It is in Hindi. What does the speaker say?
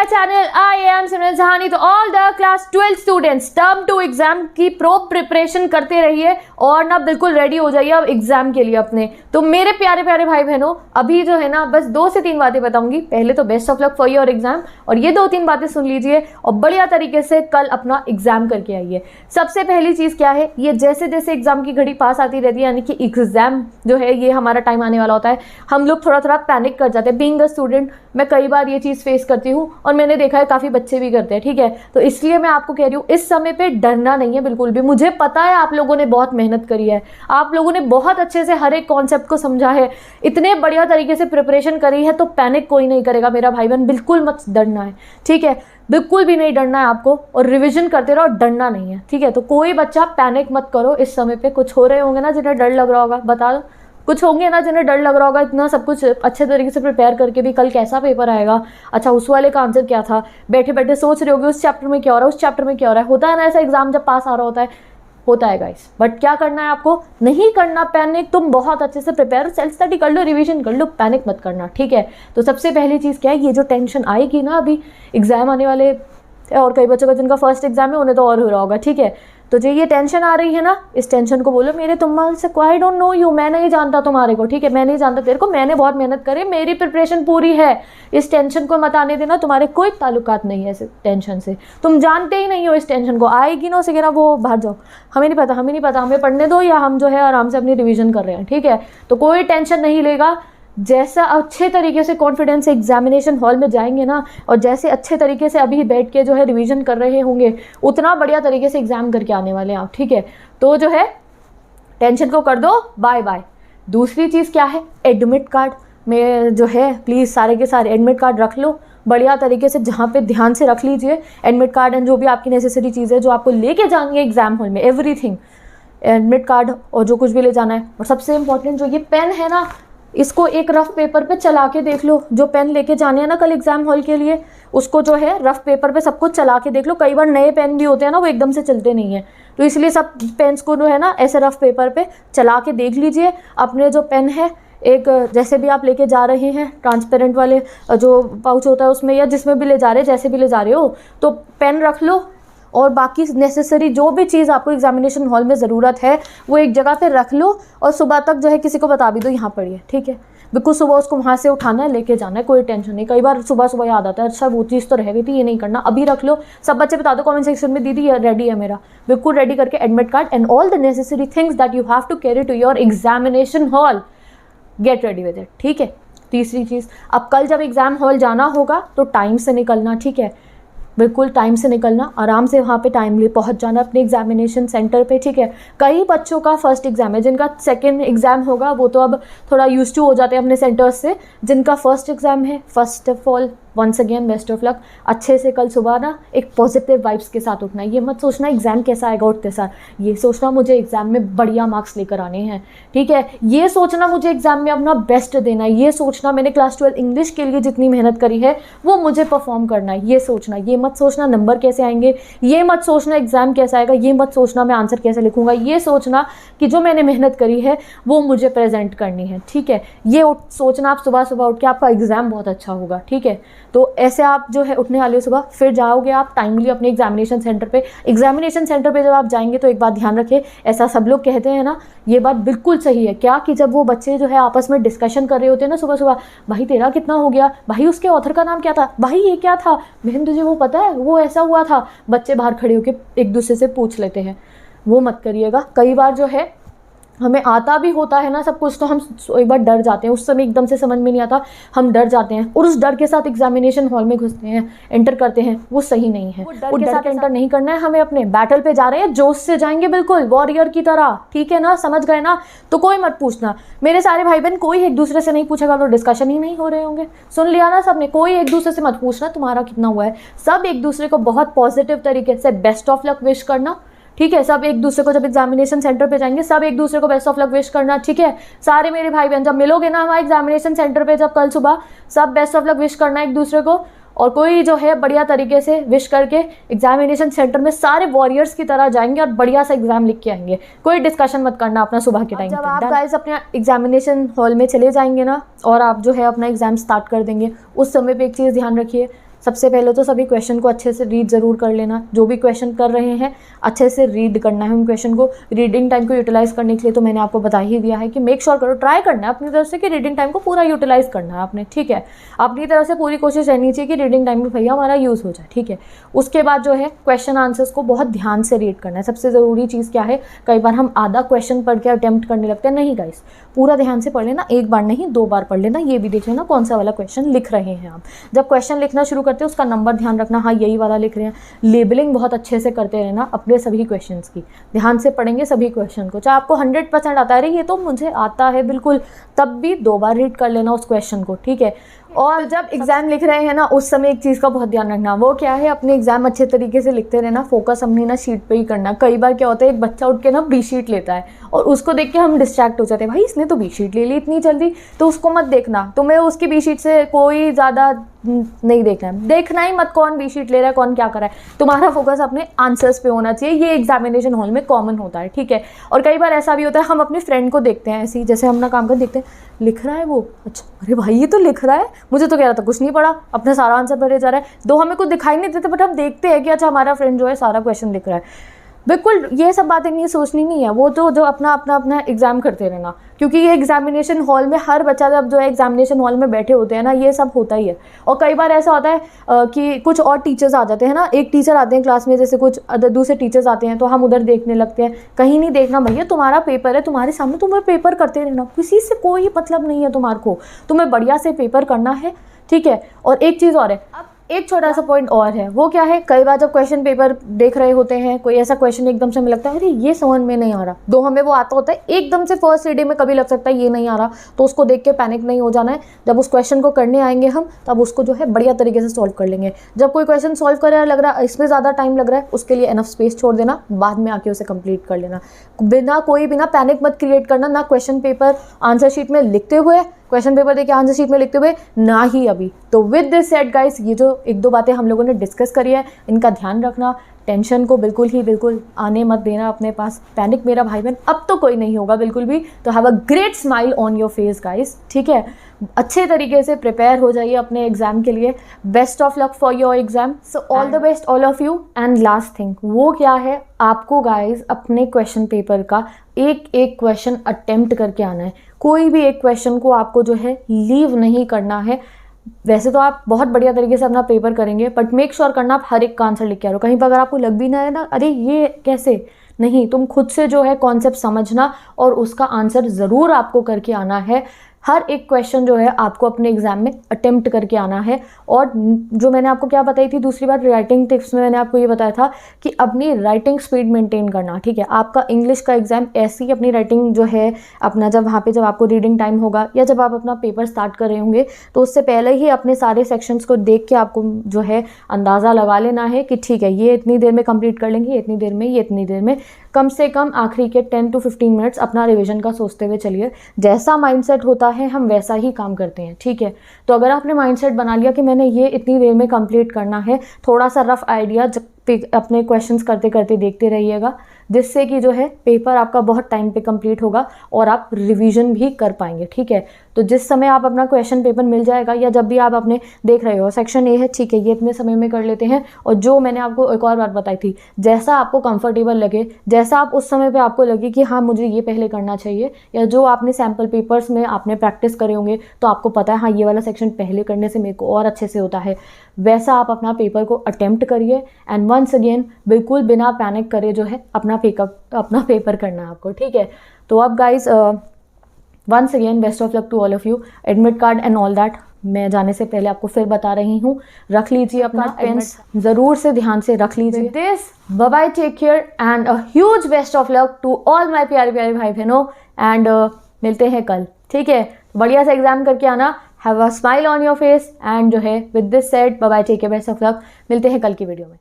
माय चैनल, आई एम सिमरन सहानी। तो all the class 12 students term 2 exam की प्रिपरेशन करते रहिए और ना बिल्कुल रेडी हो जाइए अब एग्जाम के लिए अपने। तो मेरे प्यारे प्यारे भाई बहनों, अभी जो है ना बस 2 से 3 बातें बताऊंगी। पहले तो best of luck for your exam, और ये 2-3 बातें सुन लीजिए और बढ़िया तरीके से कल अपना एग्जाम करके आइए। सबसे पहली चीज़ क्या है, ये जैसे जैसे एग्जाम की घड़ी पास आती रहती है, यानी कि एग्जाम जो है ये हमारा टाइम आने वाला होता है, हम लोग थोड़ा थोड़ा पैनिक कर जाते हैं। बीइंग अ स्टूडेंट मैं कई बार ये चीज़ फेस करती हूँ और मैंने देखा है काफ़ी बच्चे भी करते हैं, ठीक है। तो इसलिए मैं आपको कह रही हूँ इस समय पे डरना नहीं है बिल्कुल भी। मुझे पता है आप लोगों ने बहुत मेहनत करी है, आप लोगों ने बहुत अच्छे से हर एक कॉन्सेप्ट को समझा है, इतने बढ़िया तरीके से प्रिपरेशन करी है, तो पैनिक कोई नहीं करेगा मेरा भाई बहन। बिल्कुल मत डरना है, ठीक है, बिल्कुल भी नहीं डरना है आपको। और रिवीजन करते रहो, डरना नहीं है, ठीक है। तो कोई बच्चा पैनिक मत करो इस समय पे। कुछ हो रहे होंगे ना जिन्हें डर लग रहा होगा, बता दो। कुछ होंगे ना जिन्हें डर लग रहा होगा, इतना सब कुछ अच्छे तरीके से प्रिपेयर करके भी कल कैसा पेपर आएगा, अच्छा उस वाले का आंसर क्या था, बैठे बैठे सोच रहे होगे उस चैप्टर में क्या हो रहा है, उस चैप्टर में क्या हो रहा है। होता है ना ऐसा एग्जाम जब पास आ रहा होता है गाइस। बट क्या करना है आपको, नहीं करना पैनिक। तुम बहुत अच्छे से प्रिपेयर सेल्फ स्टडी कर लो, रिवीजन कर लो, पैनिक मत करना, ठीक है। तो सबसे पहली चीज़ क्या है, ये जो टेंशन आएगी ना अभी एग्जाम आने वाले, और कई बच्चों का जिनका फर्स्ट एग्जाम है उन्हें तो और हो रहा होगा, ठीक है। तो जो ये टेंशन आ रही है ना, इस टेंशन को बोलो मेरे तुम से आई डोंट नो यू, मैं नहीं जानता तुम्हारे को, ठीक है, मैं नहीं जानता तेरे को, मैंने बहुत मेहनत करी, मेरी प्रिपरेशन पूरी है। इस टेंशन को मत आने देना, तुम्हारे कोई ताल्लुकात नहीं है इस टेंशन से, तुम जानते ही नहीं हो इस टेंशन को। आएगी ना उसे कहना वो बाहर जाओ, हमें नहीं पता, हमें पढ़ने दो, या हम जो है आराम से अपनी रिविजन कर रहे हैं, ठीक है। तो कोई टेंशन नहीं लेगा। जैसा अच्छे तरीके से कॉन्फिडेंस से एग्जामिनेशन हॉल में जाएंगे ना, और जैसे अच्छे तरीके से अभी बैठ के जो है रिवीजन कर रहे होंगे, उतना बढ़िया तरीके से एग्जाम करके आने वाले हैं आप, ठीक है। तो जो है टेंशन को कर दो बाय बाय। दूसरी चीज़ क्या है, एडमिट कार्ड में जो है प्लीज़ सारे के सारे एडमिट कार्ड रख लो बढ़िया तरीके से, जहाँ पे ध्यान से रख लीजिए एडमिट कार्ड एंड जो भी आपकी नेसेसरी चीज़ है जो आपको लेके जानी है एग्जाम हॉल में, एवरीथिंग, एडमिट कार्ड और जो कुछ भी ले जाना है। और सबसे इम्पॉर्टेंट जो ये पेन है ना, इसको एक रफ पेपर पे चला के देख लो। जो पेन लेके जाने हैं ना कल एग्जाम हॉल के लिए, उसको जो है रफ पेपर पे सबको चला के देख लो। कई बार नए पेन भी होते हैं ना, वो एकदम से चलते नहीं है, तो इसलिए सब पेन्स को जो है ना ऐसे रफ पेपर पे चला के देख लीजिए। अपने जो पेन है एक, जैसे भी आप लेके जा रहे हैं ट्रांसपेरेंट वाले जो पाउच होता है उसमें, या जिसमें भी ले जा रहे हैं, जैसे भी ले जा रहे हो, तो पेन रख लो। और बाकी नेसेसरी जो भी चीज़ आपको एग्जामिनेशन हॉल में ज़रूरत है वो एक जगह पे रख लो, और सुबह तक जो है किसी को बता भी दो यहाँ पढ़िए, ठीक है। बिल्कुल सुबह उसको वहाँ से उठाना है, लेके जाना है, कोई टेंशन नहीं। कई बार सुबह सुबह याद आता है, अच्छा वो चीज़ तो रह गई थी, ये नहीं करना, अभी रख लो। सब बच्चे बता दो कमेंट सेक्शन में, दीदी ये रेडी है मेरा, बिल्कुल रेडी करके admit card and all the necessary things that you have to carry to your examination hall, get ready with it, ठीक है। तीसरी चीज़, अब कल जब एग्जाम हॉल जाना होगा तो टाइम से निकलना, ठीक है, बिल्कुल टाइम से निकलना, आराम से वहाँ पे टाइमली पहुँच जाना अपने एग्जामिनेशन सेंटर पे, ठीक है। कई बच्चों का फर्स्ट एग्जाम है, जिनका सेकंड एग्जाम होगा वो तो अब थोड़ा यूज्ड टू हो जाते हैं अपने सेंटर्स से। जिनका फर्स्ट एग्जाम है, first of all once again best of luck. अच्छे से कल सुबह ना एक पॉजिटिव वाइब्स के साथ उठना है। ये मत सोचना एग्जाम कैसा आएगा उठते सार, ये सोचना मुझे एग्जाम में बढ़िया मार्क्स लेकर आने हैं, ठीक है। ये सोचना मुझे एग्जाम में अपना बेस्ट देना है, ये सोचना मैंने क्लास 12 इंग्लिश के लिए जितनी मेहनत करी है वो मुझे परफॉर्म करना है, ये सोचना। ये मत सोचना नंबर कैसे आएंगे, ये मत सोचना एग्जाम कैसा आएगा, ये मत सोचना मैं आंसर कैसे लिखूंगा। ये सोचना कि जो मैंने मेहनत करी है वो मुझे प्रेजेंट करनी है, ठीक है। ये सोचना आप सुबह सुबह उठ के, आपका एग्जाम बहुत अच्छा होगा, ठीक है। तो ऐसे आप जो है उठने वाले हो सुबह, फिर जाओगे आप टाइमली अपने एग्जामिनेशन सेंटर पे। एग्जामिनेशन सेंटर पे जब आप जाएंगे तो एक बात ध्यान रखिए, ऐसा सब लोग कहते हैं ना, ये बात बिल्कुल सही है क्या, कि जब वो बच्चे जो है आपस में डिस्कशन कर रहे होते हैं ना सुबह सुबह, भाई तेरा कितना हो गया, भाई उसके ऑथर का नाम क्या था, भाई ये क्या था, बहन तुझे वो पता है वो ऐसा हुआ था, बच्चे बाहर खड़े होकर एक दूसरे से पूछ लेते हैं, वो मत करिएगा। कई बार जो है हमें आता भी होता है ना सब कुछ, तो हम एक बार डर जाते हैं, उस समय एकदम से समझ में नहीं आता, हम डर जाते हैं और उस डर के साथ एग्जामिनेशन हॉल में घुसते हैं, एंटर करते हैं, वो सही नहीं है। वो डर के साथ एंटर नहीं करना है हमें, अपने बैटल पे जा रहे हैं, जोश से जाएंगे बिल्कुल वॉरियर की तरह, ठीक है ना, समझ गए ना। तो कोई मत पूछना मेरे सारे भाई बहन, कोई एक दूसरे से नहीं पूछेगा तो डिस्कशन ही नहीं हो रहे होंगे, सुन लिया ना सबने। कोई एक दूसरे से मत पूछना तुम्हारा कितना हुआ है, सब एक दूसरे को बहुत पॉजिटिव तरीके से बेस्ट ऑफ लक विश करना, ठीक है। सब एक दूसरे को जब एग्जामिनेशन सेंटर पे जाएंगे सब एक दूसरे को बेस्ट ऑफ लक विश करना, ठीक है। सारे मेरे भाई बहन जब मिलोगे ना हमारे एग्जामिनेशन सेंटर पे जब कल सुबह, सब बेस्ट ऑफ लक विश करना एक दूसरे को, और कोई जो है बढ़िया तरीके से विश करके एग्जामिनेशन सेंटर में सारे वॉरियर्स की तरह जाएंगे और बढ़िया सा एग्जाम लिख के आएंगे। कोई डिस्कशन मत करना अपना सुबह के टाइम। जब आप गाइस अपने एग्जामिनेशन हॉल में चले जाएंगे ना और आप जो है अपना एग्जाम स्टार्ट कर देंगे, उस समय पे एक चीज़ ध्यान रखिए, सबसे पहले तो सभी क्वेश्चन को अच्छे से रीड ज़रूर कर लेना। जो भी क्वेश्चन कर रहे हैं अच्छे से रीड करना है उन क्वेश्चन को। रीडिंग टाइम को यूटिलाइज़ करने के लिए तो मैंने आपको बता ही दिया है कि मेक श्योर करो, ट्राई करना है अपनी तरफ से कि रीडिंग टाइम को पूरा यूटिलाइज़ करना है आपने, ठीक है। अपनी तरफ से पूरी कोशिश रहनी चाहिए कि रीडिंग टाइम में भैया हमारा यूज़ हो जाए, ठीक है। उसके बाद जो है क्वेश्चन आंसर्स को बहुत ध्यान से रीड करना है। सबसे ज़रूरी चीज़ क्या है, कई बार हम आधा क्वेश्चन पढ़ के अटेम्प्ट करने लगते हैं। नहीं गाइस, पूरा ध्यान से पढ़ लेना, एक बार नहीं 2 बार पढ़ लेना। ये भी देख लेना कौन सा वाला क्वेश्चन लिख रहे हैं आप। जब क्वेश्चन लिखना शुरू करते हैं उसका नंबर ध्यान रखना, हाँ यही वाला लिख रहे हैं। लेबलिंग बहुत अच्छे से करते रहना अपने सभी क्वेश्चंस की। ध्यान से पढ़ेंगे सभी क्वेश्चन को, चाहे आपको 100% आता है, ये तो मुझे आता है बिल्कुल, तब भी 2 बार रीड कर लेना उस क्वेश्चन को, ठीक है। और जब एग्ज़ाम लिख रहे हैं ना उस समय एक चीज़ का बहुत ध्यान रखना, वो क्या है, अपने एग्ज़ाम अच्छे तरीके से लिखते रहना। फोकस हमने ना शीट पे ही करना। कई बार क्या होता है, एक बच्चा उठ के ना बी शीट लेता है और उसको देख के हम डिस्ट्रैक्ट हो जाते हैं, भाई इसने तो बी शीट ले ली इतनी जल्दी, तो उसको मत देखना। तुम्हें उसकी बी शीट से कोई ज़्यादा नहीं देखना है, देखना ही मत कौन बी शीट ले रहा है, कौन क्या कर रहा है। तुम्हारा फोकस अपने आंसर्स पे होना चाहिए। ये एग्जामिनेशन हॉल में कॉमन होता है, ठीक है। और कई बार ऐसा भी होता है, हम अपने फ्रेंड को देखते हैं ऐसे ही, जैसे हम ना काम कर देखते हैं, लिख रहा है वो, अच्छा अरे भाई ये तो लिख रहा है, मुझे तो कह रहा था कुछ नहीं पढ़ा, अपने सारा आंसर भरे जा रहा है। दो हमें कुछ दिखाई नहीं देते बट हम देखते हैं कि अच्छा हमारा फ्रेंड जो है सारा क्वेश्चन लिख रहा है। बिल्कुल ये सब बातें नहीं सोचनी नहीं है, वो तो जो अपना एग्जाम करते रहना। क्योंकि ये एग्जामिनेशन हॉल में हर बच्चा जब जो है एग्जामिनेशन हॉल में बैठे होते हैं ना, ये सब होता ही है। और कई बार ऐसा होता है कि कुछ और टीचर्स आ जाते हैं ना, एक टीचर आते हैं क्लास में, जैसे कुछ दूसरे टीचर्स आते हैं तो हम उधर देखने लगते हैं। कहीं नहीं देखना भैया, तुम्हारा पेपर है, तुम्हारे सामने तुम्हें पेपर करते रहना, किसी से कोई मतलब नहीं है तुम्हारे को, तुम्हें बढ़िया से पेपर करना है, ठीक है। और एक चीज़ और है, अब एक छोटा सा पॉइंट और है, वो क्या है, कई बार जब क्वेश्चन पेपर देख रहे होते हैं, कोई ऐसा क्वेश्चन एकदम से हमें लगता है अरे ये समझ में नहीं आ रहा, दो हमें वो आता होता है एकदम से फर्स्ट रीडिंग में, कभी लग सकता है ये नहीं आ रहा, तो उसको देख के पैनिक नहीं हो जाना है। जब उस क्वेश्चन को करने आएंगे हम, तब उसको जो है बढ़िया तरीके से सॉल्व कर लेंगे। जब कोई क्वेश्चन सॉल्व कर रहा है, लग रहा है इसमें ज़्यादा टाइम लग रहा है, उसके लिए एनफ स्पेस छोड़ देना, बाद में आके उसे कंप्लीट कर लेना। बिना पैनिक मत क्रिएट करना, ना क्वेश्चन पेपर आंसर शीट में लिखते हुए, क्वेश्चन पेपर देखिए आंसर शीट में लिखते हुए, ना ही अभी। तो विद दिस सेड गाइस, ये जो 1-2 बातें हम लोगों ने डिस्कस करी है, इनका ध्यान रखना। टेंशन को बिल्कुल आने मत देना अपने पास। पैनिक मेरा भाई बहन अब तो कोई नहीं होगा बिल्कुल भी। तो have a great smile on your face guys, ठीक है। अच्छे तरीके से प्रिपेयर हो जाइए अपने एग्जाम के लिए। Best of luck for your exam. So all the best all of you. And last thing वो क्या है, आपको गाइस अपने क्वेश्चन पेपर का एक क्वेश्चन अटेम्प्ट करके आना है। कोई भी एक क्वेश्चन को आपको जो है लीव नहीं करना है। वैसे तो आप बहुत बढ़िया तरीके से अपना पेपर करेंगे, बट मेक श्योर करना आप हर एक का आंसर लिख के आ रहे हो। कहीं पर अगर आपको लग भी ना है ना, अरे ये कैसे, नहीं, तुम खुद से जो है कॉन्सेप्ट समझना और उसका आंसर ज़रूर आपको करके आना है। हर एक क्वेश्चन जो है आपको अपने एग्जाम में अटेम्प्ट करके आना है। और जो मैंने आपको क्या बताई थी, दूसरी बात राइटिंग टिप्स में मैंने आपको ये बताया था कि अपनी राइटिंग स्पीड मेंटेन करना, ठीक है। आपका इंग्लिश का एग्जाम ऐसी ही अपनी राइटिंग जो है अपना, जब वहाँ पे जब आपको रीडिंग टाइम होगा या जब आप अपना पेपर स्टार्ट कर रहे होंगे, तो उससे पहले ही अपने सारे सेक्शंस को देख के आपको जो है अंदाज़ा लगा लेना है कि ठीक है ये इतनी देर में कंप्लीट कर लेंगे, इतनी देर में, ये इतनी देर में। कम से कम आखिरी के 10 to 15 मिनट्स अपना रिविजन का सोचते हुए चलिए। जैसा माइंडसेट होता है हम वैसा ही काम करते हैं, ठीक है। तो अगर आपने माइंडसेट बना लिया कि मैंने ये इतनी देर में कंप्लीट करना है, थोड़ा सा रफ आइडिया अपने क्वेश्चंस करते करते देखते रहिएगा, जिससे कि जो है पेपर आपका बहुत टाइम पे कंप्लीट होगा और आप रिवीजन भी कर पाएंगे, ठीक है। तो जिस समय आप अपना क्वेश्चन पेपर मिल जाएगा, या जब भी आप अपने देख रहे हो सेक्शन ए है, ठीक है ये इतने समय में कर लेते हैं। और जो मैंने आपको एक और बात बताई थी, जैसा आपको कंफर्टेबल लगे, जैसा आप उस समय पे आपको लगे कि हाँ मुझे ये पहले करना चाहिए, या जो आपने सैम्पल पेपर्स में आपने प्रैक्टिस करे होंगे तो आपको पता है हाँ ये वाला सेक्शन पहले करने से मेरे को और अच्छे से होता है, वैसा आप अपना पेपर को अटेम्प्ट करिए। एंड वंस अगेन बिल्कुल बिना पैनिक करे जो है अपना पेपर करना है आपको, ठीक है। तो अब guys once again best of luck to all of you. Admit card and all that मैं जाने से पहले आपको फिर बता रही हूँ, रख लीजिए अपना पेन्स, ज़रूर से ध्यान से रख लीजिए। This bye bye, take care and a huge best of luck to all my प्यारे प्यारे भाई बहनों। एंड मिलते हैं कल, ठीक है। बढ़िया से एग्जाम करके आना। Have a smile on your face. And जो है with this said bye bye, take care, best of luck. मिलते हैं कल की वीडियो में।